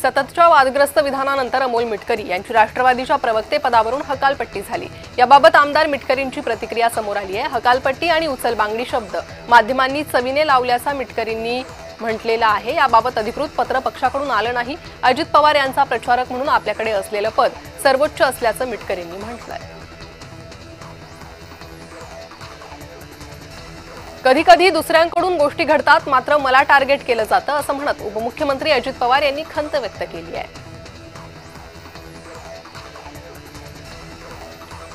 सततच्या वादग्रस्त विधानानंतर अमोल मिटकरी यांची राष्ट्रवादीच्या प्रवक्तेपदावरून हकालपट्टी झाली। याबाबत आमदार मिटकरींची प्रतिक्रिया समोर आली आहे। हकालपट्टी आणि उचलबांगडी शब्द माध्यमांनी चवीने लावल्याचा मिटकरींनी म्हटलेला आहे। याबाबत अधिकृत पत्र पक्षाकडून आलं नाही। अजित पवार यांचा प्रचारक म्हणून आपल्याकडे असलेलं पद सर्वोच्च असल्याचं मिटकरींनी म्हटलंय। कधी कधी दुसऱ्यांकडून गोष्टी घडतात, मात्र मला टार्गेट केलं जातं असं म्हणत उपमुख्यमंत्री अजित पवार यांनी खंत व्यक्त केली आहे।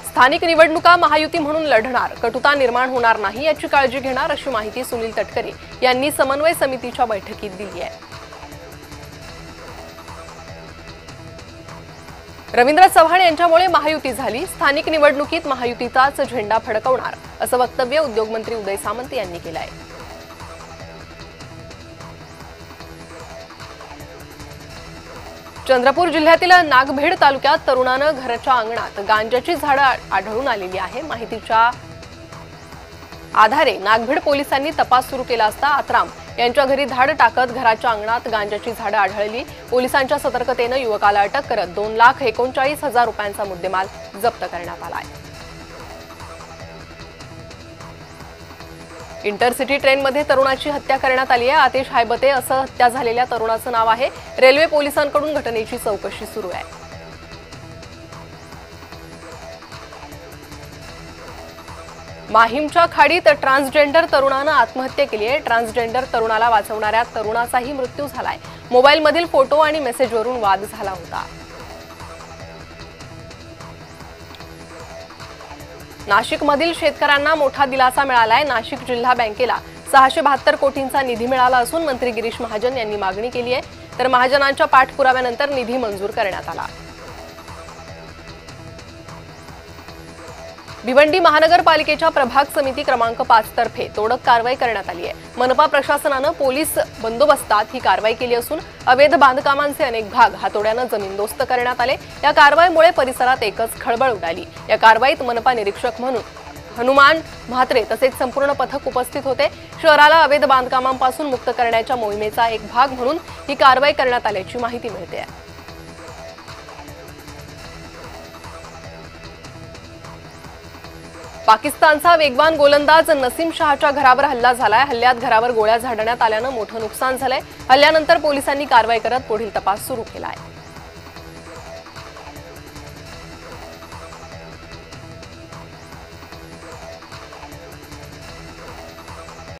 स्थानिक निवडणुका महायुती म्हणून लढणार, कटुता निर्माण होणार नाही याची काळजी घेणार अशी माहिती सुनील तटकरे यांनी समन्वय समितीच्या बैठकीत दिली आहे। रवींद्र चव्हाण यांच्यामुळे महायुती झाली, स्थानिक निवडणुकीत महायुतीचाच झेंडा फडकवणार असं वक्तव्य उद्योगमंत्री उदय सामंत यांनी केलं आहे। चंद्रपूर जिल्ह्यातील नागभेड तालुक्यात तरुणानं घराच्या अंगणात गांजाची झाडं आढळून आलेली आहे। माहितीच्या आधारे नागभेड पोलिसांनी तपास सुरू केला असता आत्राम यांच्या घरी धाड टाकत घराच्या अंगणात गांजाची झाडं आढळली। पोलिसांच्या सतर्कतेनं युवकाला अटक करत 2,39,000 रुपयांचा मुद्देमाल जप्त करण्यात आला आहे। इंटरसिटी ट्रेनमध्ये तरुणाची हत्या करण्यात आली आहे। आतिश हायबते असं हत्या झालेल्या तरुणाचं नाव आहे। रेल्वे पोलिसांकडून घटनेची चौकशी सुरू आहे। माहीमच्या खाडीत ट्रान्सजेंडर तरुणानं आत्महत्या केली आहे। ट्रान्सजेंडर तरुणाला वाचवणाऱ्या तरुणाचाही मृत्यू झालाय। मोबाईलमधील फोटो आणि मेसेजवरून वाद झाला होता। नाशिकमधील शेतकऱ्यांना मोठा दिलासा मिळालाय। नाशिक जिल्हा बँकेला 672 कोटींचा निधी मिळाला असून मंत्री गिरीश महाजन यांनी मागणी केली आहे, तर महाजनांच्या पाठपुराव्यानंतर निधी मंजूर करण्यात आला। भिवंडी महानगरपालिकेच्या प्रभाग समिती क्रमांक 5 तर्फे तोडक कारवाई करण्यात आली आहे। मनपा प्रशासनानं पोलीस बंदोबस्तात ही कारवाई केली असून अवैध बांधकामांचे अनेक भाग हातोड्यानं जमीनदोस्त करण्यात आले। या कारवाईमुळे परिसरात एकच खळबळ उडाली। या कारवाईत मनपा निरीक्षक म्हणून हनुमान म्हात्रे तसेच संपूर्ण पथक उपस्थित होते। शहराला अवैध बांधकामांपासून मुक्त करण्याच्या मोहिमेचा एक भाग म्हणून ही कारवाई करण्यात आल्याची माहिती मिळते आहे। पाकिस्तानचा वेगवान गोलंदाज नसीम शहाच्या घरावर हल्ला झालाय। हल्ल्यात घरावर गोळ्या झाडण्यात आल्यानं मोठं नुकसान झालंय। हल्ल्यानंतर पोलिसांनी कारवाई करत पुढील तपास सुरू केला आहे।